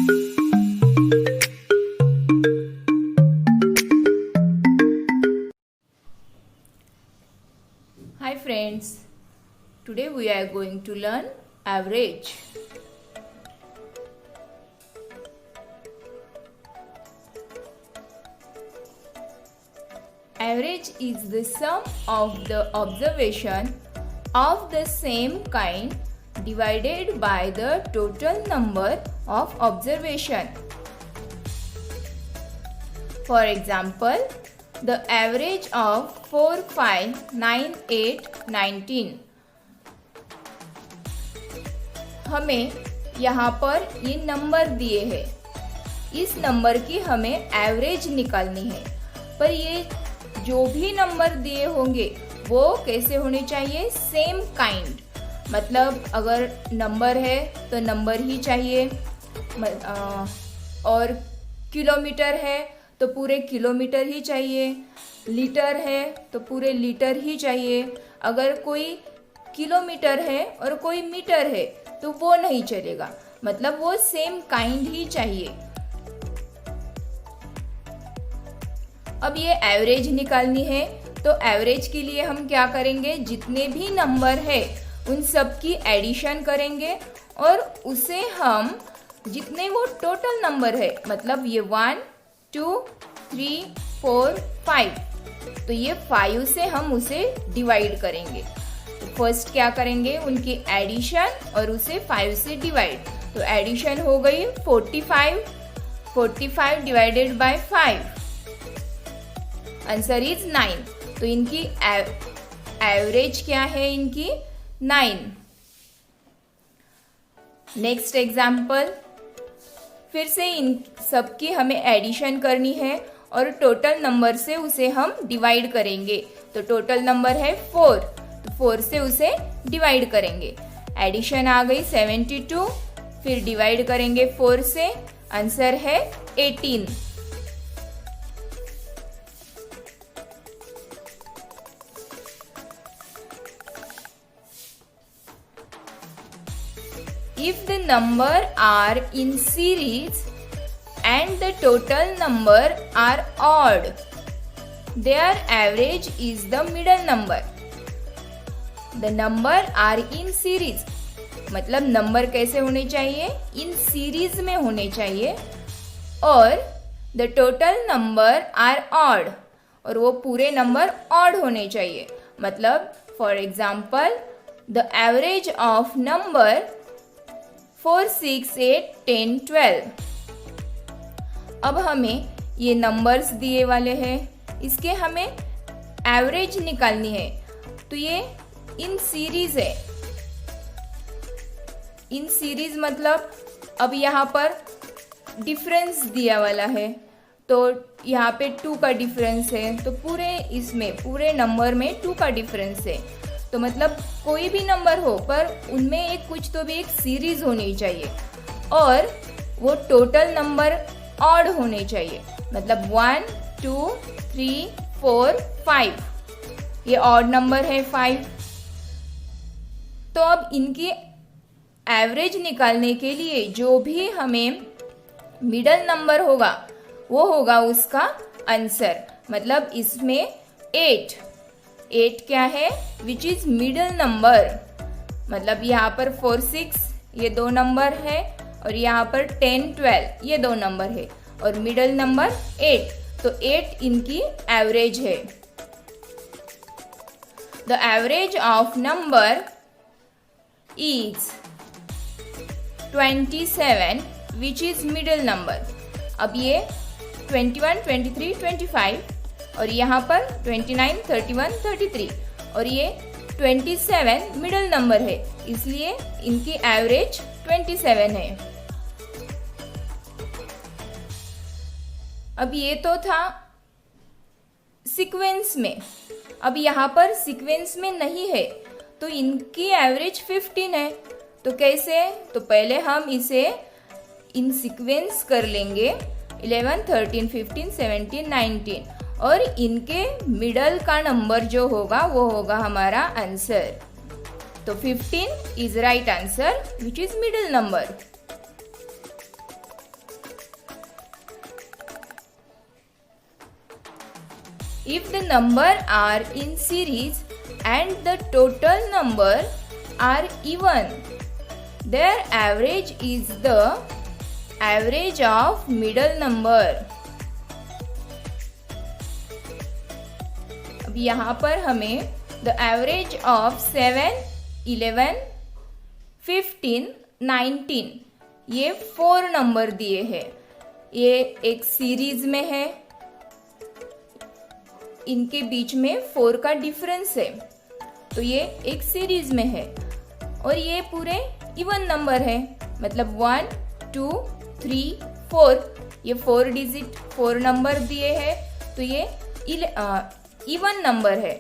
Hi friends, today we are going to learn average. Average is the sum of the observation of the same kind divided by the total number of observation. For example, the average of 4, 5, 9, 8, 19. हमें यहाँ पर ये number दिए हैं, इस number की हमें average निकालनी है। पर ये जो भी नंबर दिए होंगे वो कैसे होने चाहिए? Same kind. मतलब अगर नंबर है तो नंबर ही चाहिए, और किलोमीटर है तो पूरे किलोमीटर ही चाहिए, लीटर है तो पूरे लीटर ही चाहिए। अगर कोई किलोमीटर है और कोई मीटर है तो वो नहीं चलेगा, मतलब वो सेम काइंड ही चाहिए। अब ये एवरेज निकालनी है, तो एवरेज के लिए हम क्या करेंगे? जितने भी नंबर है उन सब की एडिशन करेंगे और उसे हम जितने वो टोटल नंबर है, मतलब ये 1, 2, 3, 4, 5, तो ये 5 से हम उसे डिवाइड करेंगे। तो फर्स्ट क्या करेंगे? उनकी एडिशन और उसे 5 से डिवाइड। तो एडिशन हो गई 45, 45 डिवाइडेड बाय 5, आंसर इज 9। तो इनकी एवरेज क्या है? इनकी 9। नेक्स्ट एग्जाम्पल, फिर से इन सब की हमें एडिशन करनी है और टोटल नंबर से उसे हम डिवाइड करेंगे। तो टोटल नंबर है 4, तो 4 से उसे डिवाइड करेंगे। एडिशन आ गई 72, फिर डिवाइड करेंगे 4 से, आंसर है 18। If the number are in series and the total number are odd, their average is the middle number. The number are in series, मतलब नंबर कैसे होने चाहिए? इन सीरीज में होने चाहिए। और the total number are odd, और वो पूरे नंबर odd होने चाहिए। मतलब for example, the average of number 4, 6, 8, 10, 12। अब हमें ये नंबर्स दिए वाले हैं, इसके हमें एवरेज निकालनी है। तो ये इन सीरीज है। इन सीरीज मतलब अब यहाँ पर डिफरेंस दिया वाला है, तो यहाँ पे 2 का डिफरेंस है, तो पूरे इसमें पूरे नंबर में 2 का डिफरेंस है। तो मतलब कोई भी नंबर हो पर उनमें एक कुछ तो भी एक सीरीज होनी चाहिए और वो टोटल नंबर ऑड होने चाहिए। मतलब 1, 2, 3, 4, 5, ये ऑड नंबर है 5। तो अब इनकी एवरेज निकालने के लिए जो भी हमें मिडल नंबर होगा वो होगा उसका आंसर। मतलब इसमें 8 क्या है? Which is middle number. मतलब यहाँ पर 4, 6 ये 2 नंबर है और यहाँ पर 10, 12 ये 2 नंबर है और मिडल नंबर 8, तो 8 इनकी एवरेज है। The average of number is 27 which is middle number. अब ये 21, 23, 25 और यहाँ पर 29, 31, 33 और ये 27 मिडल नंबर है, इसलिए इनकी एवरेज 27 है। अब ये तो था सीक्वेंस में। अब यहाँ पर सीक्वेंस में नहीं है तो इनकी एवरेज 15 है। तो कैसे? तो पहले हम इसे इन सीक्वेंस कर लेंगे 11, 13, 15, 17, 19 और इनके मिडल का नंबर जो होगा वो होगा हमारा आंसर। तो 15 is right answer which is middle number. If the number are in series and the total number are even, their average is the average of middle number. अब यहाँ पर हमें the average of 7, 11, 15, 19 ये 4 number दिए हैं. ये एक series में है, इनके बीच में 4 का डिफरेंस है, तो ये एक सीरीज में है. और ये पूरे इवन नंबर है, मतलब 1, 2, 3, 4 ये 4 डिजिट 4 नंबर दिए हैं, तो ये इवन नंबर है.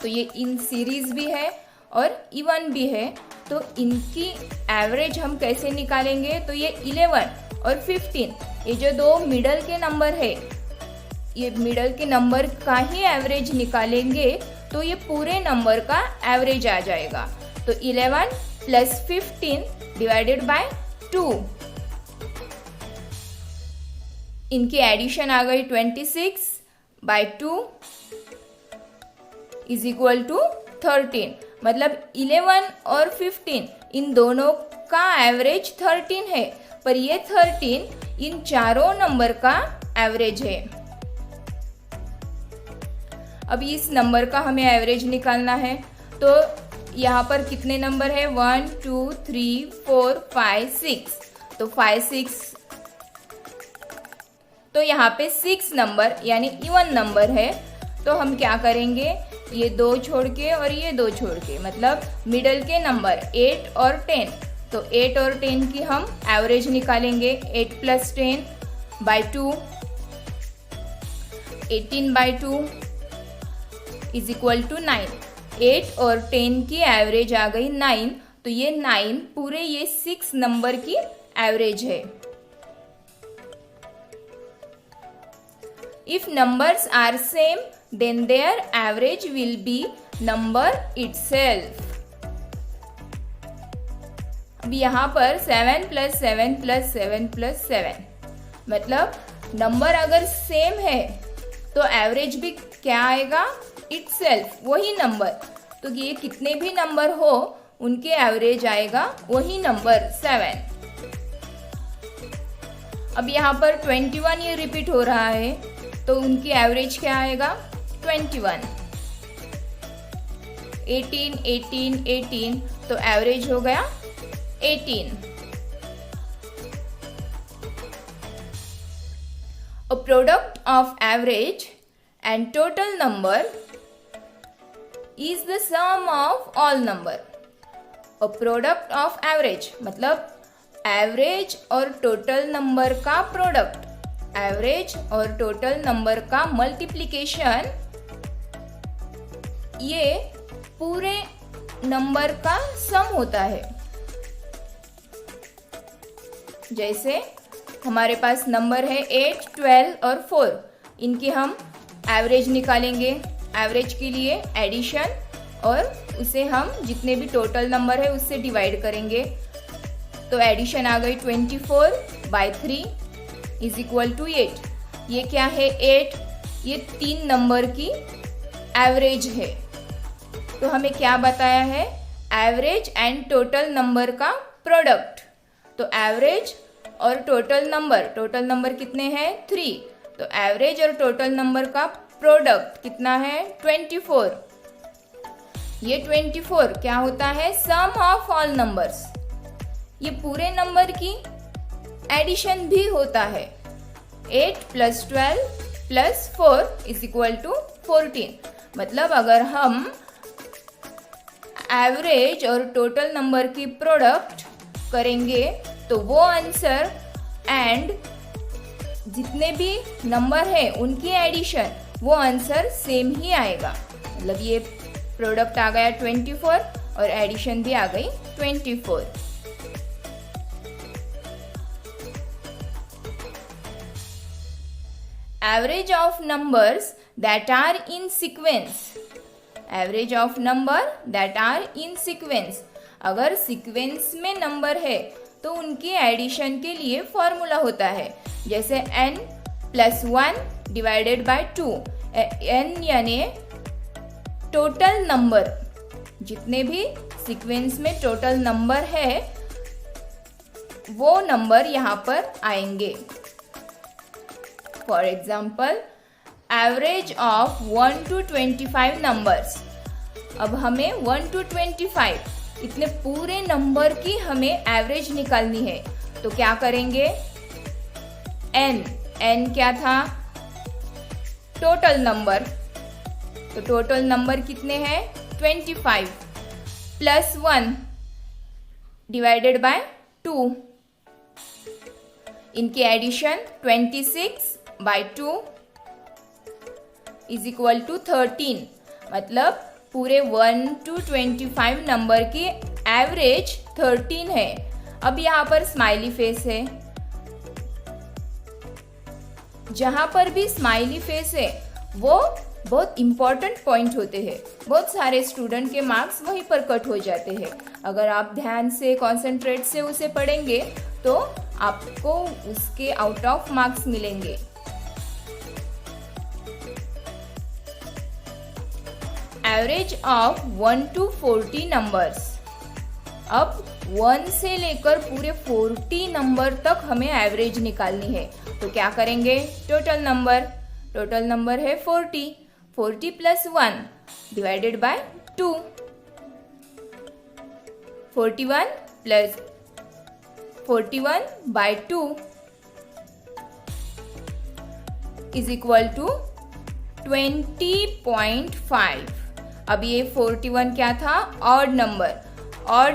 तो ये इन सीरीज भी है और इवन भी है. तो इनकी एवरेज हम कैसे निकालेंगे? तो ये 11 और 15 ये जो दो मिडल के नंबर है, ये मिडल के नंबर का ही एवरेज निकालेंगे तो ये पूरे नंबर का एवरेज आ जाएगा. तो 11 प्लस 15 डिवाइडेड बाय 2, इनकी एडिशन आ गई 26 बाय 2 इज इक्वल टू 13. मतलब 11 और 15 इन दोनों का एवरेज 13 है, पर ये 13 इन चारों नंबर का एवरेज है. अब इस नंबर का हमें एवरेज निकालना है. तो यहाँ पर कितने नंबर है? 1, 2, 3, 4, 5, 6. तो 5, 6, तो यहाँ पे 6 नंबर यानी इवन नंबर है. तो हम क्या करेंगे? ये 2 छोड़ के और ये 2 छोड़ के, मतलब मिडल के नंबर 8 और 10. तो 8 और 10 की हम एवरेज निकालेंगे. 8 plus 10 by 2, 18 by 2 is equal to 9. 8 और 10 की एवरेज आ गई 9. तो ये 9 पूरे ये 6 नंबर की एवरेज है. If numbers are same, then their average will be number itself. अब यहाँ पर 7 प्लस 7 प्लस 7 प्लस 7, मतलब नंबर अगर सेम है तो एवरेज भी क्या आएगा? itself, वही नंबर. तो ये कितने भी नंबर हो उनके एवरेज आएगा वही नंबर 7. अब यहाँ पर 21 ये रिपीट हो रहा है, तो उनकी एवरेज क्या आएगा? 21. 18, 18, 18, तो एवरेज हो गया 18. A product of average and total number is the sum of all number. A product of average मतलब एवरेज और टोटल नंबर का प्रोडक्ट, एवरेज और टोटल नंबर का मल्टीप्लिकेशन, ये पूरे नंबर का सम होता है. जैसे हमारे पास नंबर है 8, 12 और 4, इनकी हम एवरेज निकालेंगे. एवरेज के लिए एडिशन और उसे हम जितने भी टोटल नंबर है उससे डिवाइड करेंगे. तो एडिशन आ गई 24 बाय 3 इज इक्वल टू 8. ये क्या है? 8. ये 3 नंबर की एवरेज है. तो हमें क्या बताया है? एवरेज एंड टोटल नंबर का प्रोडक्ट. तो एवरेज और टोटल नंबर कितने हैं? 3. तो एवरेज और टोटल नंबर का प्रोडक्ट कितना है? 24. ये 24 क्या होता है? Sum of all numbers. ये पूरे नंबर की एडिशन भी होता है. 8 plus 12 plus 4 is equal to 14. मतलब अगर हम एवरेज और टोटल नंबर की प्रोडक्ट करेंगे तो वो आंसर एंड जितने भी नंबर है उनकी एडिशन, वो आंसर सेम ही आएगा. मतलब ये प्रोडक्ट आ गया 24 और एडिशन भी आ गई 24. Average of numbers that are in sequence. Average of number that are in sequence. अगर सीक्वेंस में नंबर है तो उनकी एडिशन के लिए फॉर्मूला होता है. जैसे n plus 1 divided by 2। n यानी टोटल नंबर, जितने भी सीक्वेंस में टोटल नंबर है वो नंबर यहाँ पर आएंगे। For example average of 1 to 25 numbers. अब हमें 1 to 25 इतने पूरे नंबर की हमें एवरेज निकालनी है, तो क्या करेंगे, n क्या था, टोटल नंबर, तो टोटल नंबर कितने हैं 25 प्लस 1 डिवाइडेड बाय 2, इनकी addition 26 by 2 is equal to 13। मतलब पूरे 1 to 25 नंबर की एवरेज 13 है। अब यहाँ पर स्माइली फेस है, जहां पर भी स्माइली फेस है वो बहुत इंपॉर्टेंट पॉइंट होते हैं। बहुत सारे स्टूडेंट के मार्क्स वहीं पर कट हो जाते हैं। अगर आप ध्यान से कॉन्सेंट्रेट से उसे पढ़ेंगे तो आपको उसके आउट ऑफ मार्क्स मिलेंगे। Average of 1 to 40 numbers. अब 1 से लेकर पूरे 40 नंबर तक हमें एवरेज निकालनी है, तो क्या करेंगे, टोटल नंबर है 40 plus 1 divided by 2, 41 by 2 is equal to 20.5। अब ये 41 क्या था, ऑड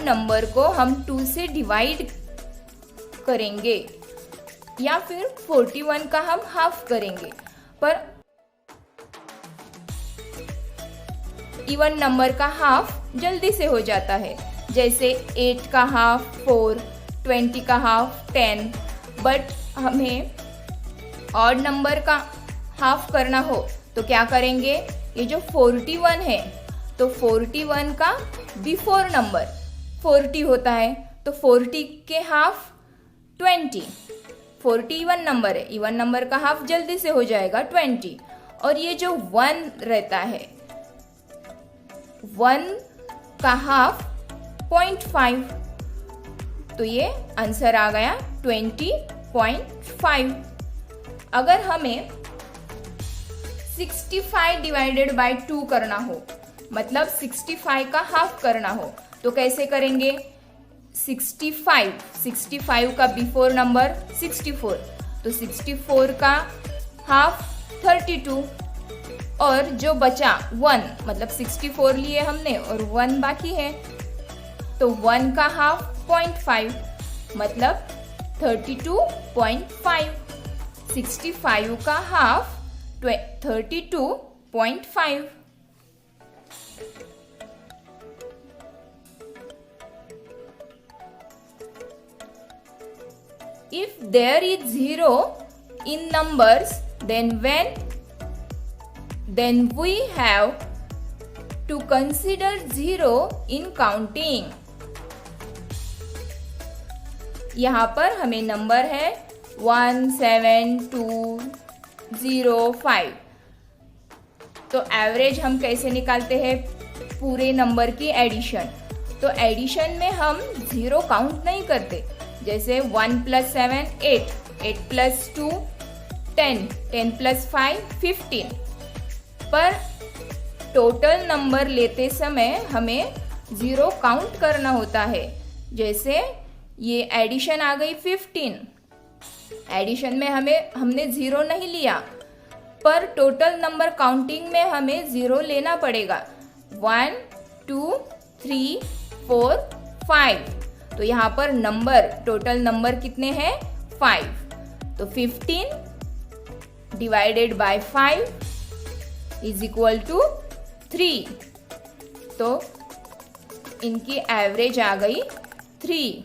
नंबर को हम 2 से डिवाइड करेंगे या फिर 41 का हम हाफ करेंगे, पर इवन नंबर का हाफ जल्दी से हो जाता है। जैसे 8 का हाफ 4, 20 का हाफ 10, बट हमें ऑड नंबर का हाफ करना हो तो क्या करेंगे, ये जो 41 है तो 41 का बिफोर नंबर 40 होता है, तो 40 के हाफ 20। 40 इवन नंबर है, इवन नंबर का हाफ जल्दी से हो जाएगा 20। और ये जो 1 रहता है, 1 का हाफ 0.5, तो ये आंसर आ गया 20.5। अगर हमें 65 डिवाइडेड बाय 2 करना हो, मतलब 65 का हाफ करना हो, तो कैसे करेंगे, 65 का बिफोर नंबर 64, तो 64 का हाफ 32, और जो बचा 1, मतलब 64 लिए हमने और 1 बाकी है, तो 1 का हाफ 0.5, मतलब 32.5। 65 का half 32.5। If there is 0 in numbers, then we have to consider 0 in counting। यहाँ पर हमें नंबर है 17205, तो एवरेज हम कैसे निकालते हैं, पूरे नंबर की एडिशन। तो एडिशन में हम 0 काउंट नहीं करते, जैसे 1 + 7 8, 8 + 2 10, 10 + 5 15, पर टोटल नंबर लेते समय हमें 0 काउंट करना होता है। जैसे ये एडिशन आ गई 15, एडिशन में हमने 0 नहीं लिया, पर टोटल नंबर काउंटिंग में हमें 0 लेना पड़ेगा। 1 2 3 4 5, तो यहाँ पर टोटल नंबर कितने हैं 5, तो 15 divided by 5 is equal to 3, तो इनकी एवरेज आ गई 3।